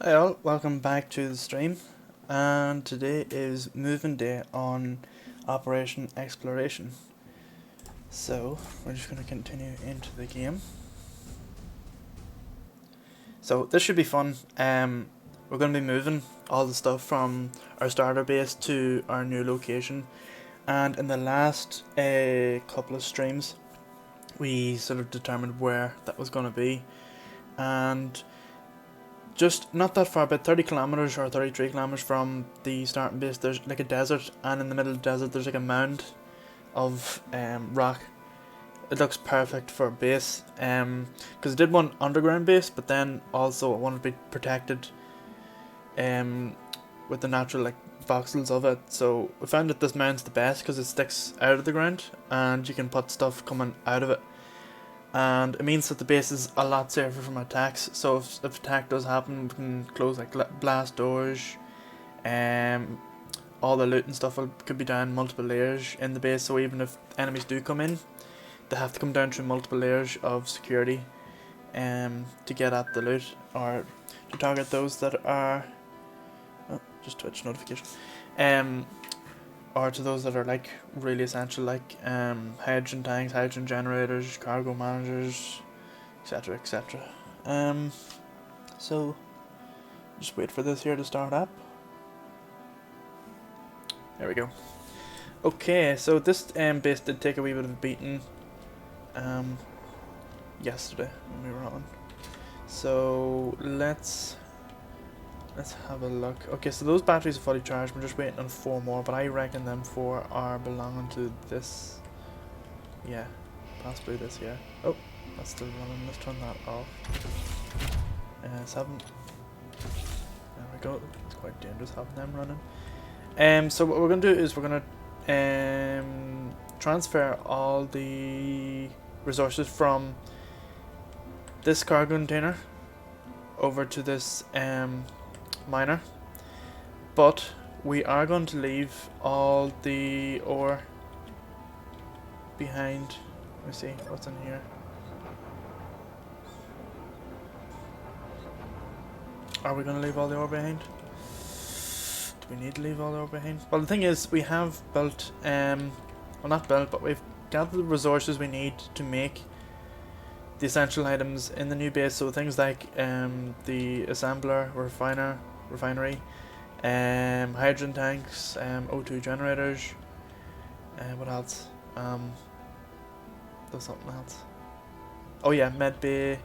Hey all, welcome back to the stream, and today is moving day on Operation Exploration. So we're just going to continue into the game. So this should be fun. We're going to be moving all the stuff from our starter base to our new location, and in the last couple of streams we sort of determined where that was going to be, and just not that far, about 30 kilometers or 33 kilometers from the starting base, there's like a desert, and in the middle of the desert there's like a mound of rock. It looks perfect for a base, because I did one underground base, but then also I wanted to be protected with the natural like voxels of it. So we found that this mound's the best because it sticks out of the ground and you can put stuff coming out of it, and it means that the base is a lot safer from attacks. So if attack does happen, we can close like blast doors. All the loot and stuff could be down multiple layers in the base, so even if enemies do come in, they have to come down through multiple layers of security to get at the loot, or to target those that are just Twitch notification, or to those that are like really essential, like hydrogen tanks, hydrogen generators, cargo managers, etc, etc. So just wait for this here to start up. There we go. Okay, so this base did take a wee bit of a beating yesterday when we were on. So let's have a look. Okay, so those batteries are fully charged. We're just waiting on 4 more, but I reckon them 4 are belonging to this. Yeah, possibly this here. Oh, that's still running. Let's turn that off. 7. There we go. It's quite dangerous having them running. So what we're gonna do is we're gonna transfer all the resources from this cargo container over to this miner, but we are going to leave all the ore behind. Let me see what's in here. Are we going to leave all the ore behind? Do we need to leave all the ore behind? Well, the thing is, we have built, well, not built, but we've gathered the resources we need to make the essential items in the new base. So things like the assembler, refinery, hydrogen tanks, O2 generators, what else? There's something else. Oh yeah, med bay,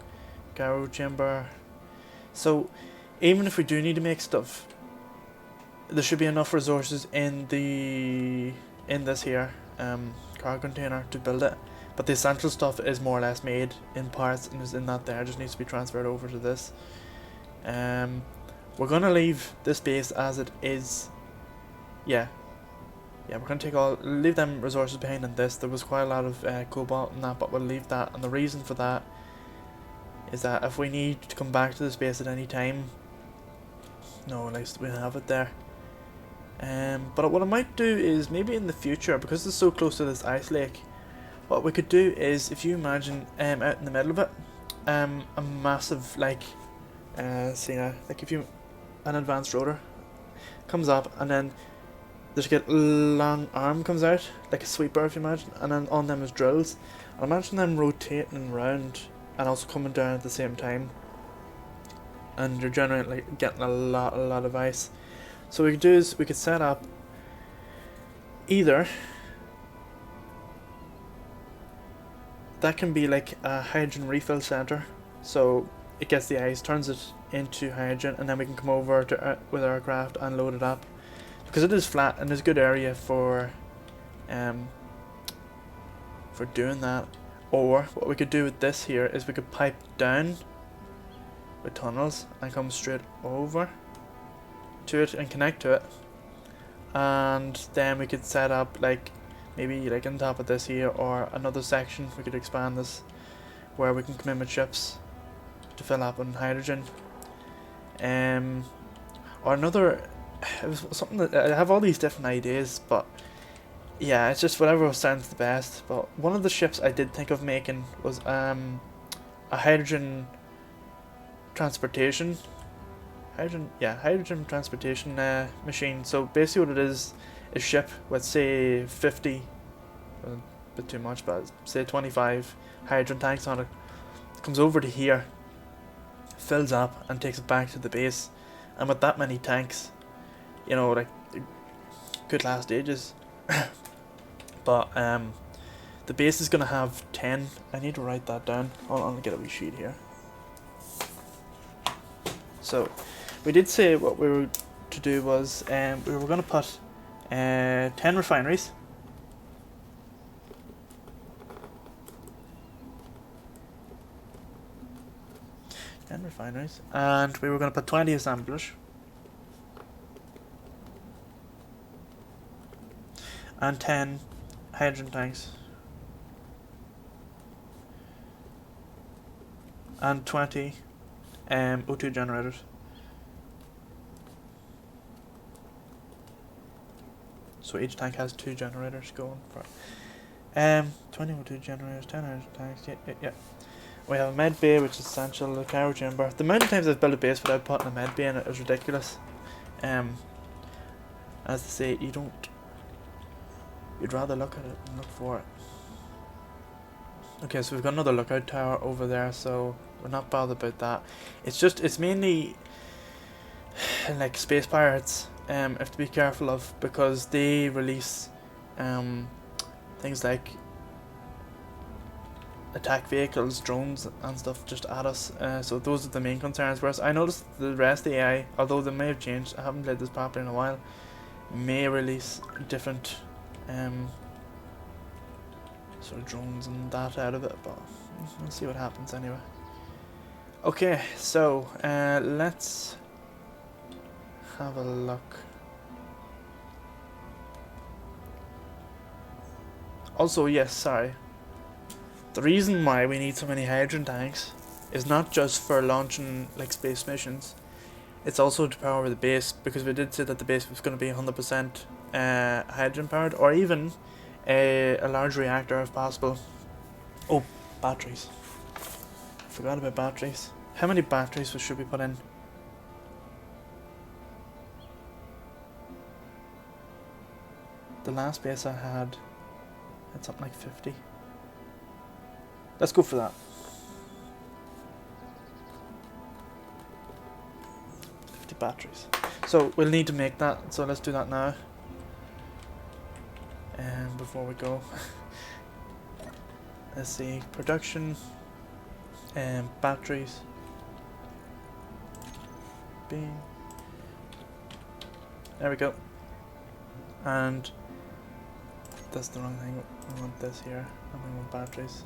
gyro chamber. So even if we do need to make stuff, there should be enough resources in this here cargo container to build it. But the essential stuff is more or less made in parts and is in that there. It just needs to be transferred over to this. We're gonna leave this base as it is. Yeah, we're gonna leave them resources behind in this. There was quite a lot of cobalt in that, but we'll leave that. And the reason for that is that if we need to come back to this base at any time, no, at least we have it there. But what I might do is maybe in the future, because it's so close to this ice lake, what we could do is, if you imagine out in the middle of it, a massive like see now, like if you an advanced rotor comes up, and then there's like a long arm comes out, like a sweeper if you imagine, and then on them is drills. And imagine them rotating around and also coming down at the same time, and you're generating like getting a lot of ice. So what we could do is we could set up either that can be like a hydrogen refill center, so it gets the ice, turns it into hydrogen, and then we can come over to with our craft and load it up, because it is flat and there's a good area for doing that. Or what we could do with this here is we could pipe down with tunnels and come straight over to it and connect to it, and then we could set up like maybe like on top of this here, or another section we could expand this where we can come in with ships to fill up on hydrogen. Or another, it was something that I have all these different ideas, but yeah, it's just whatever sounds the best. But one of the ships I did think of making was a hydrogen transportation hydrogen transportation machine. So basically what it is a ship with say 50, a bit too much, but say 25 hydrogen tanks on it. It comes over to here, fills up and takes it back to the base, and with that many tanks, you know, like, it could last ages. But the base is gonna have 10. I need to write that down. Hold on, I'll get a wee sheet here. So we did say what we were to do was we were gonna put 10 refineries. And we were going to put 20 assemblers and 10 hydrogen tanks and 20 O2 generators. So each tank has 2 generators going for 20 O2 generators, 10 hydrogen tanks. Yeah. We have a med bay, which is essential, a cargo chamber. The amount of times I've built a base without putting a med bay in it is ridiculous. As they say, you'd rather look at it and look for it. Okay, so we've got another lookout tower over there, so we're not bothered about that. It's mainly like space pirates have to be careful of, because they release things like attack vehicles, drones and stuff just at us, so those are the main concerns. Whereas I noticed the rest of the AI, although they may have changed, I haven't played this properly in a while, may release different sort of drones and that out of it, but we'll see what happens anyway. Okay, so let's have a look. Also, yes, sorry, the reason why we need so many hydrogen tanks is not just for launching like space missions, it's also to power the base, because we did say that the base was going to be 100% hydrogen powered, or even a large reactor if possible. Oh, batteries. Forgot about batteries. How many batteries should we put in? The last base I had something like 50. Let's go for that. 50 batteries. So we'll need to make that, so let's do that now. And before we go, let's see, production and batteries. Beam. There we go. And that's the wrong thing. We want this here, and we want batteries.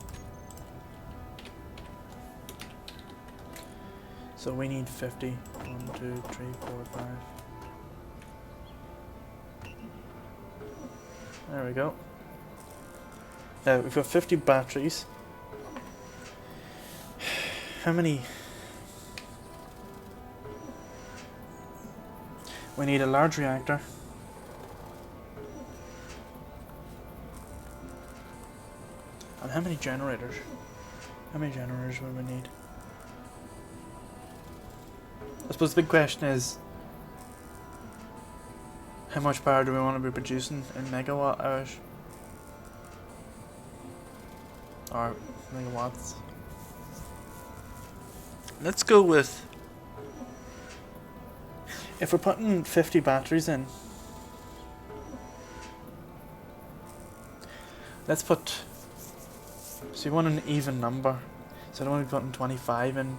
So we need 50. 1, 2, 3, 4, 5. There we go. Now we've got 50 batteries. How many? We need a large reactor. And how many generators? How many generators will we need? I suppose the big question is, how much power do we want to be producing in megawatt hours? Or megawatts? Let's go with, if we're putting 50 batteries in, let's put, so you want an even number, so I don't want to be putting 25 in.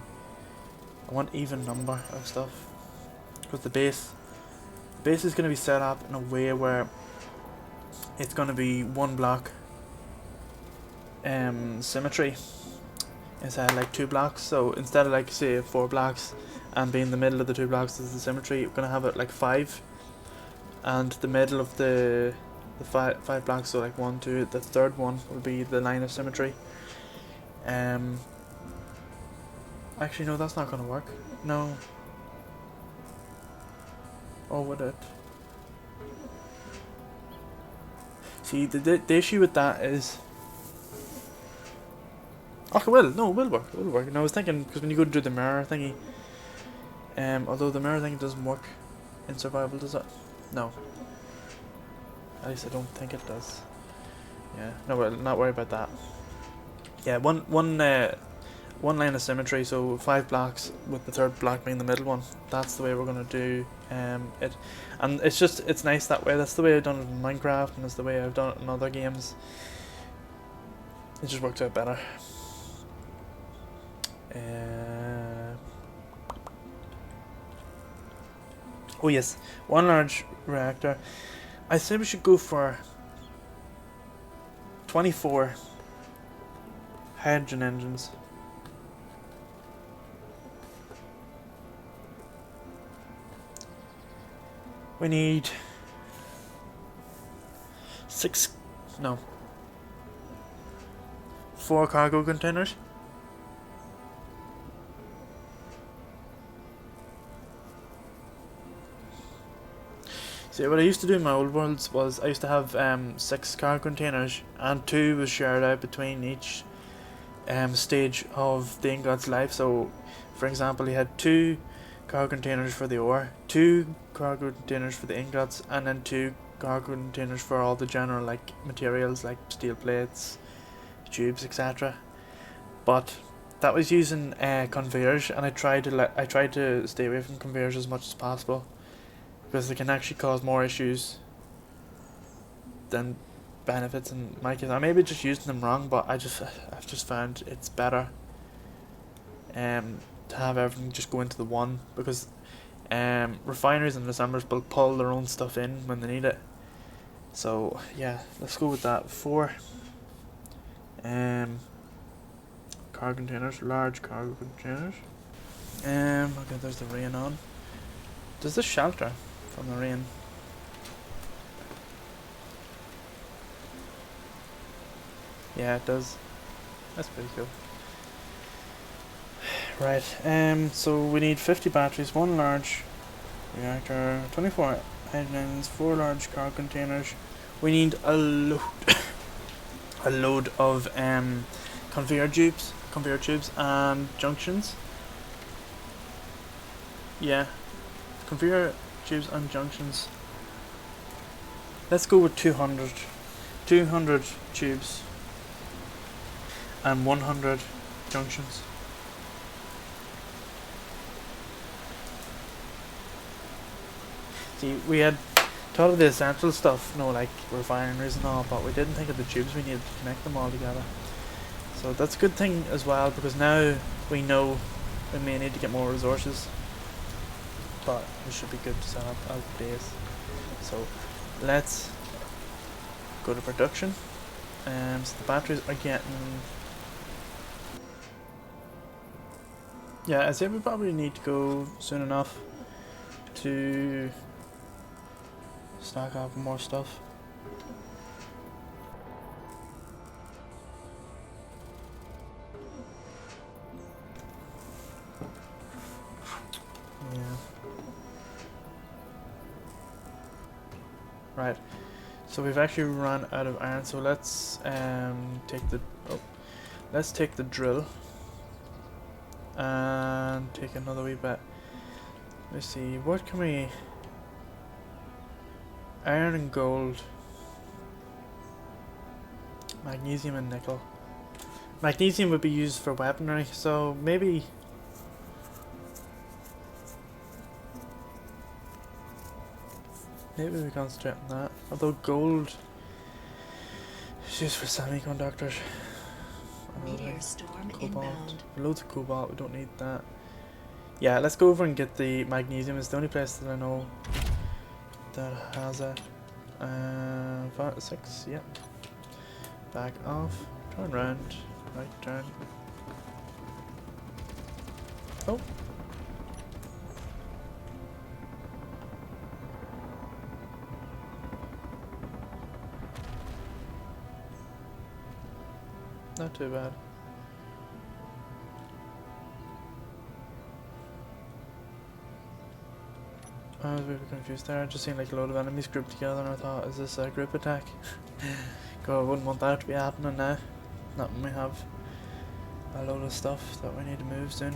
I want even number of stuff, because the base is going to be set up in a way where it's going to be one block symmetry instead of like 2 blocks. So instead of like say 4 blocks and being the middle of the 2 blocks is the symmetry, we're going to have it like 5, and the middle of the five blocks, so like 1, 2, the third one will be the line of symmetry. Actually, no, that's not going to work. No. Or would it? See, the issue with that is... Oh, it will. No, it will work. It will work. And I was thinking, because when you go to do the mirror thingy, Although the mirror thing doesn't work in survival, does it? No. At least I don't think it does. Yeah, no, we'll not worry about that. Yeah, one line of symmetry, so 5 blocks with the third block being the middle one. That's the way we're gonna do it, and it's nice that way. That's the way I've done it in Minecraft, and it's the way I've done it in other games. It just works out better. Oh yes, one large reactor. I say we should go for 24 hydrogen engines. We need 4 cargo containers. See, what I used to do in my old worlds was I used to have 6 cargo containers, and 2 was shared out between each stage of the ingot's life. So, for example, you had 2 cargo containers for the ore, 2 cargo containers for the ingots, and then 2 cargo containers for all the general like materials like steel plates, tubes, etc. But that was using conveyors, and I tried to stay away from conveyors as much as possible, because they can actually cause more issues than benefits in my case. I may be just using them wrong, but I've just found it's better to have everything just go into the one, because refineries and assemblers will pull their own stuff in when they need it. So yeah, let's go with that. 4 cargo containers, large cargo containers. Okay, there's the rain on. Does this shelter from the rain? Yeah, it does. That's pretty cool. Right, so we need 50 batteries, 1 large reactor, 24 hydrogens, 4 large cargo containers. We need a load of conveyor tubes and junctions. Yeah, conveyor tubes and junctions. Let's go with 200 tubes and 100 junctions. See, we had thought of the essential stuff, like refineries and all, but we didn't think of the tubes we needed to connect them all together. So that's a good thing as well, because now we know we may need to get more resources, but it should be good to set up a base. So let's go to production. So the batteries are getting... Yeah, I say we probably need to go soon enough to stock up more stuff. Yeah. Right. So we've actually run out of iron. So let's take the drill and take another wee bit. Let's see. What can we? Iron and gold, magnesium and nickel. Magnesium would be used for weaponry, so maybe we concentrate on that. Although gold is used for semiconductors. Cobalt. Loads of cobalt, we don't need that. Yeah, let's go over and get the magnesium. It's the only place that I know that has it. 5, 6, yep. Back off. Turn round. Right turn. Oh. Not too bad. I was a bit confused there. It just seemed like a load of enemies grouped together, and I thought, is this a group attack? God, I wouldn't want that to be happening now. Not when we have a load of stuff that we need to move soon.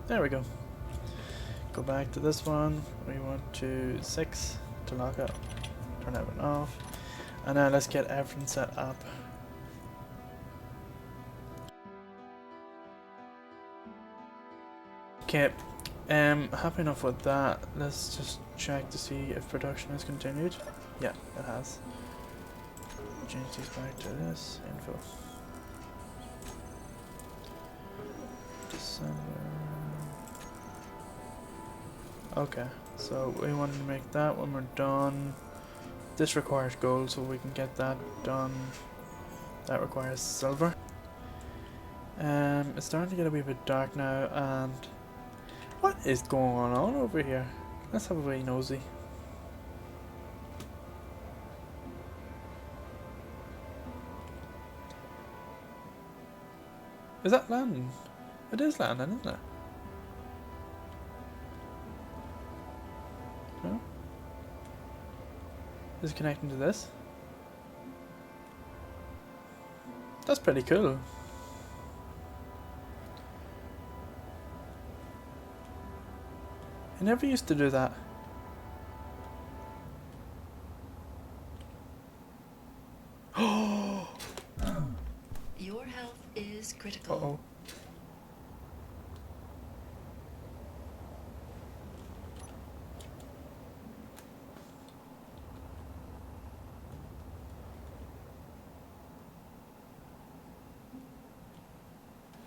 There we go. Go back to this one. We want to 6 to lock it. Turn everything off. And now let's get everything set up. Okay, happy enough with that. Let's just check to see if production has continued. Yeah, it has. Change these back to this info. December. Okay, so we wanted to make that when we're done. This requires gold, so we can get that done. That requires silver. It's starting to get a wee bit dark now, and what is going on over here? Let's have a wee nosy. Is that landing? It is landing, isn't it? No? Is it connecting to this? That's pretty cool. I never used to do that. Oh! Your health is critical. Uh-oh.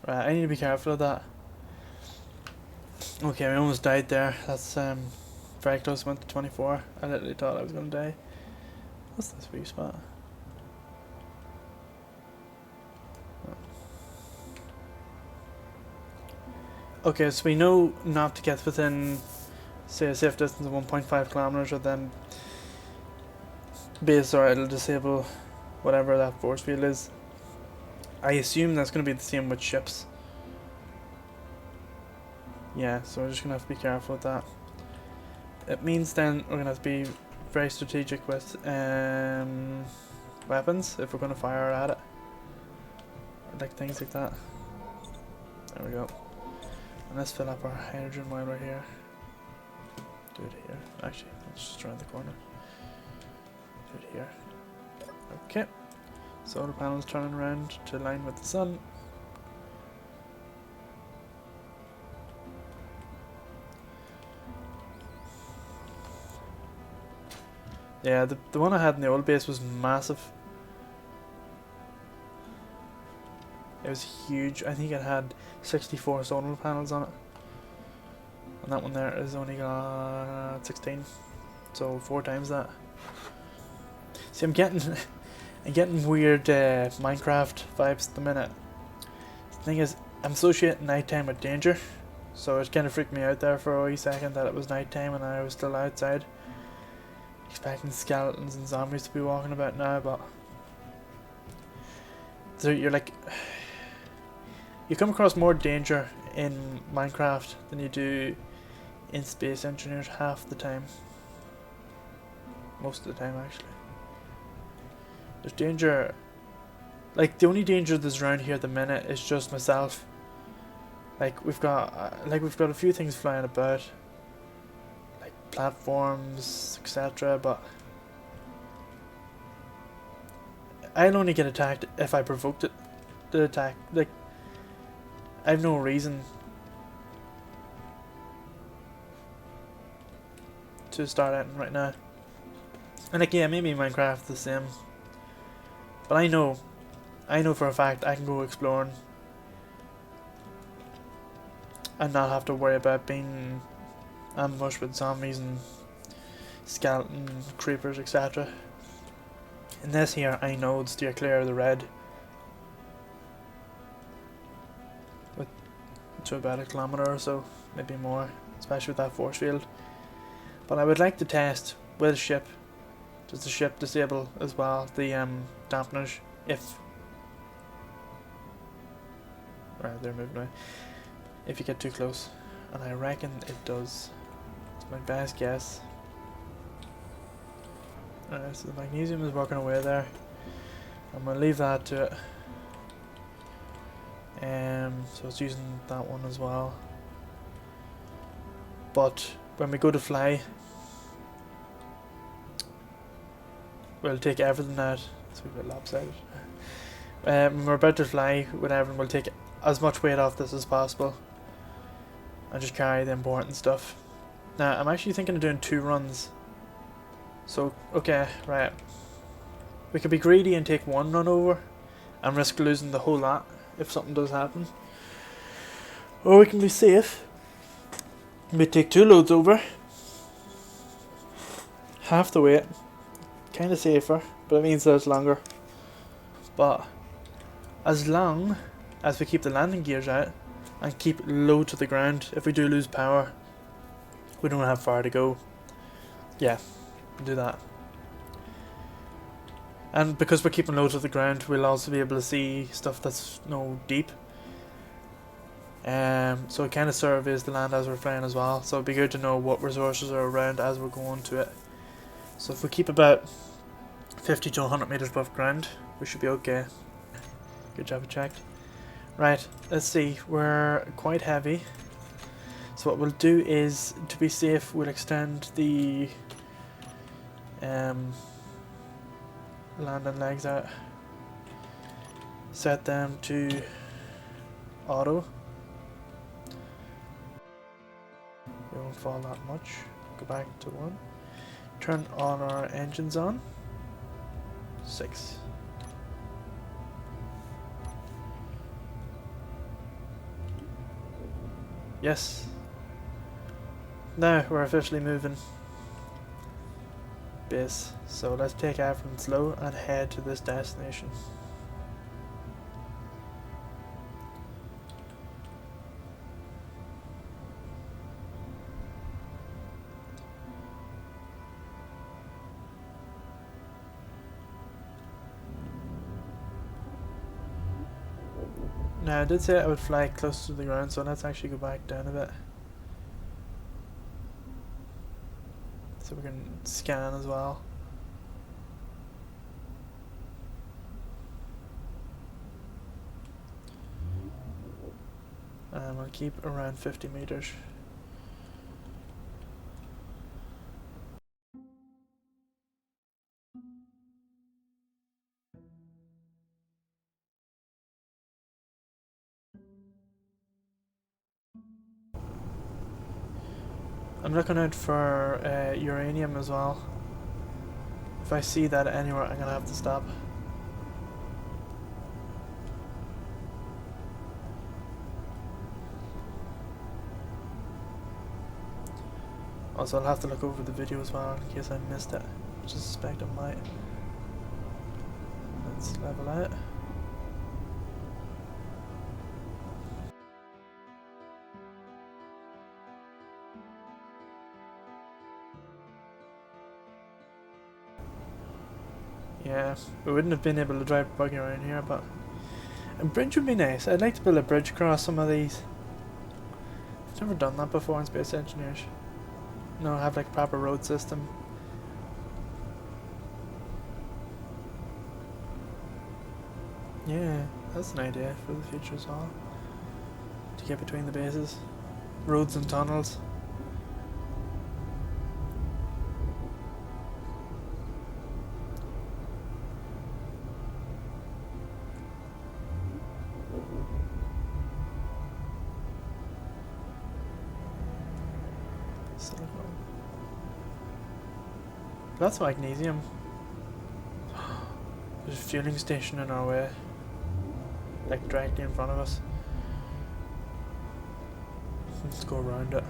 Right, I need to be careful of that. Okay, we almost died there. That's very close, went to 24. I literally thought I was gonna die. What's this wee spot? Oh. Okay, so we know not to get within, say, a safe distance of 1.5 kilometers, or then base, or it'll disable whatever that force field is. I assume that's going to be the same with ships. Yeah, so we're just going to have to be careful with that. It means then we're going to have to be very strategic with weapons if we're going to fire at it. Like things like that. There we go. And let's fill up our hydrogen while we're here. Do it here. Actually, let's just around the corner. Do it here. Okay. Solar panels turning around to line with the sun. Yeah, the one I had in the old base was massive. It was huge. I think it had 64 solar panels on it. And that one there is only got 16. So 4 times that. See, I'm getting weird Minecraft vibes at the minute. The thing is, I'm associating nighttime with danger, so it kind of freaked me out there for a wee second that it was nighttime and I was still outside, expecting skeletons and zombies to be walking about now. But so you're like, you come across more danger in Minecraft than you do in Space Engineers half the time. Most of the time, actually. There's danger, like the only danger that's around here at the minute is just myself. Like we've got a few things flying about, like platforms, etc. But I'll only get attacked if I provoked it to attack. Like I have no reason to start at right now. And like, yeah, maybe Minecraft the same. But I know for a fact I can go exploring and not have to worry about being ambushed with zombies and skeleton creepers, etc. In this here, I know to steer clear of the red. With to about a kilometre or so, maybe more, especially with that force field. But I would like to test with ship. Does the ship disable as well the dampeners if... Right, they're moving away. If you get too close. And I reckon it does. It's my best guess. Alright, so the magnesium is working away there. I'm going to leave that to it. So it's using that one as well. But when we go to fly, we'll take everything out. It's a bit lopsided. When we're about to fly with everything, we'll take as much weight off this as possible and just carry the important stuff. Now, I'm actually thinking of doing 2 runs. So, okay, right. We could be greedy and take 1 run over and risk losing the whole lot if something does happen. Or we can be safe. We take 2 loads over. Half the weight. Kind of safer, but it means that it's longer. But as long as we keep the landing gears out and keep low to the ground, if we do lose power, we don't have far to go. Yeah, do that. And because we're keeping low to the ground, we'll also be able to see stuff that's deep. So it kind of surveys the land as we're flying as well. So it'd be good to know what resources are around as we're going to it. So if we keep about 50 to 100 meters above ground, we should be okay. Good job, I checked. Right, let's see. We're quite heavy. So what we'll do is, to be safe, we'll extend the landing legs out. Set them to auto. We won't fall that much. Go back to 1. Turn all our engines on. 6. Yes. Now we're officially moving base. So let's take everything slow and head to this destination. Now I did say I would fly close to the ground, so let's actually go back down a bit. So we can scan as well. And we'll keep around 50 meters. I'm looking out for uranium as well. If I see that anywhere, I'm gonna have to stop. Also, I'll have to look over the video as well in case I missed it, which I suspect I might. Let's level out. Yeah, we wouldn't have been able to drive a buggy around here, but a bridge would be nice. I'd like to build a bridge across some of these. I've never done that before in Space Engineers. No, have like a proper road system. Yeah, that's an idea for the future as well. To get between the bases. Roads and tunnels. That's magnesium. There's a fueling station in our way. Like directly in front of us. Let's go around it.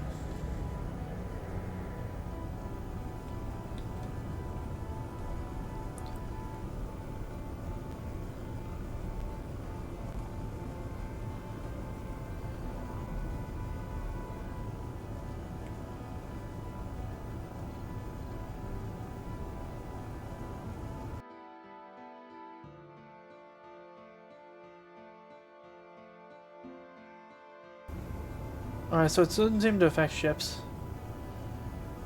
Alright, so it doesn't seem to affect ships.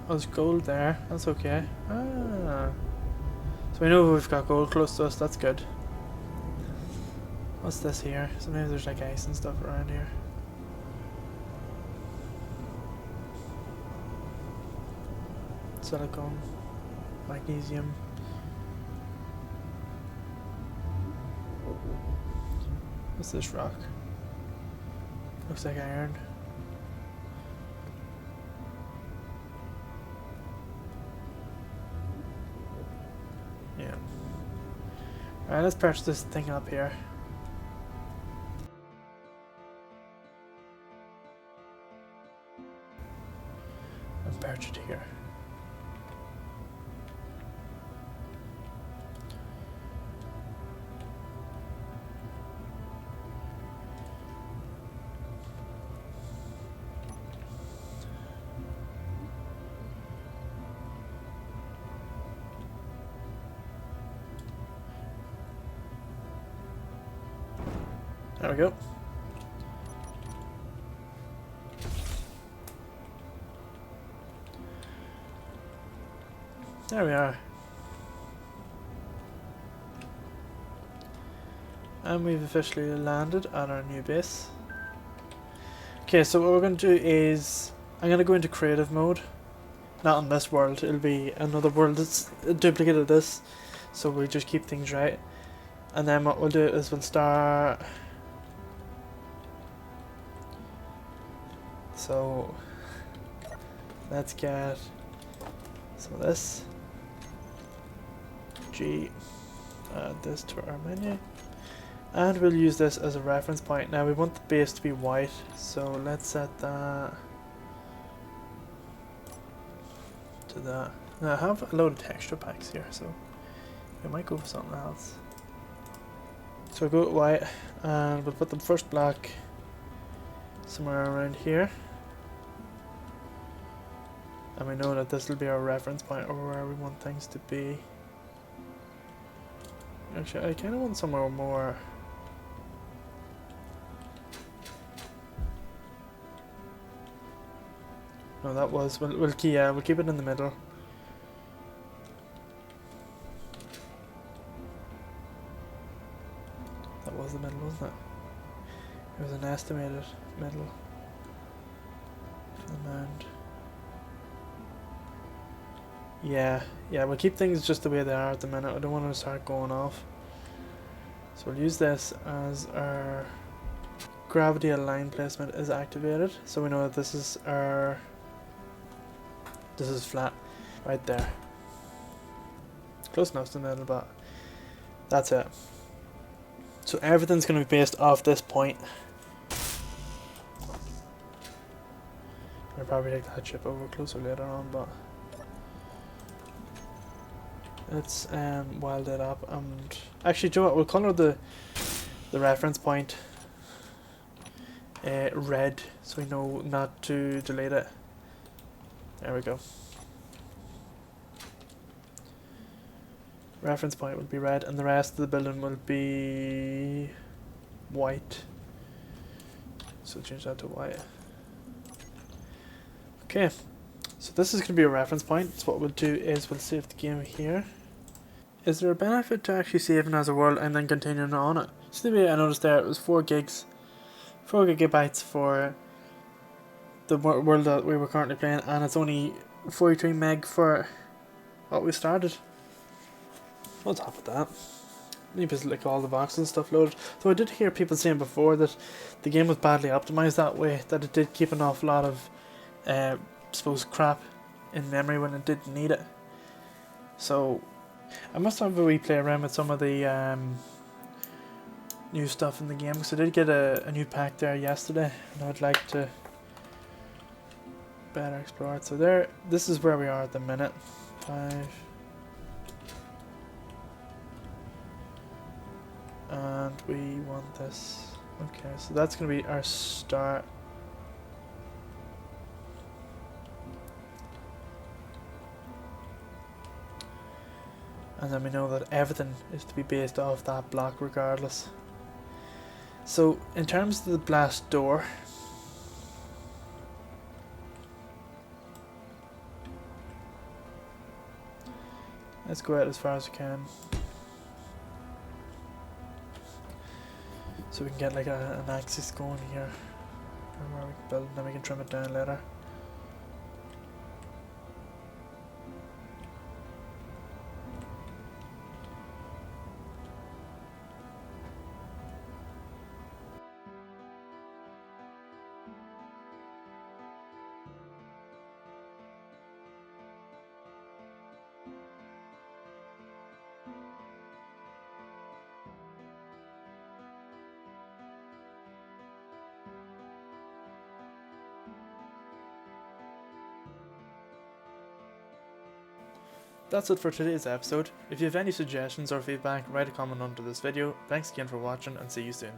Oh, there's gold there. That's okay. Ah. So we know we've got gold close to us. That's good. What's this here? So maybe there's like ice and stuff around here. Silicone. Magnesium. What's this rock? Looks like iron. Yeah. Alright, let's perch this thing up here. And perch it here. There we go. There we are. And we've officially landed at our new base. Okay, so what we're going to do is I'm going to go into creative mode. Not on this world, it'll be another world that's a duplicate of this. So we just keep things right. And then what we'll do is we'll start... So let's get some of this. G. Add this to our menu. And we'll use this as a reference point. Now we want the base to be white, so let's set that to that. Now I have a load of texture packs here, so we might go for something else. So we'll go with white, and we'll put the first black somewhere around here. And we know that this will be our reference point or where we want things to be. Actually, I kind of want somewhere more... No, that was... we'll keep it in the middle. That was the middle, wasn't it? It was an estimated middle for the mound. Yeah, we'll keep things just the way they are at the minute. I don't want to start going off. So we'll use this as our gravity align placement is activated. So we know that this is our... this is flat, right there. Close enough to the middle, but that's it. So everything's going to be based off this point. I'll probably take that chip over closer later on, but... let's wild it up, and actually, do you know what? We'll colour the reference point red, so we know not to delete it. There we go. Reference point will be red, and the rest of the building will be white. So change that to white. Okay, so this is going to be a reference point. So what we'll do is we'll save the game here. Is there a benefit to actually saving as a world and then continuing on it? So maybe I noticed there it was 4 gigabytes for the world that we were currently playing, and it's only 43 meg for what we started. What's up with that? Maybe it's like all the boxes and stuff loaded. So I did hear people saying before that the game was badly optimized that way, that it did keep an awful lot of suppose crap in memory when it didn't need it. So I must have a wee play around with some of the new stuff in the game, because I did get a new pack there yesterday, and I'd like to better explore it. So there, this is where we are at the minute. 5. And we want this. Okay, so that's going to be our start. And then we know that everything is to be based off that block regardless. So in terms of the blast door, let's go out as far as we can, so we can get like an axis going here, and where we can build, and then we can trim it down later. That's it for today's episode. If you have any suggestions or feedback, write a comment under this video. Thanks again for watching, and see you soon.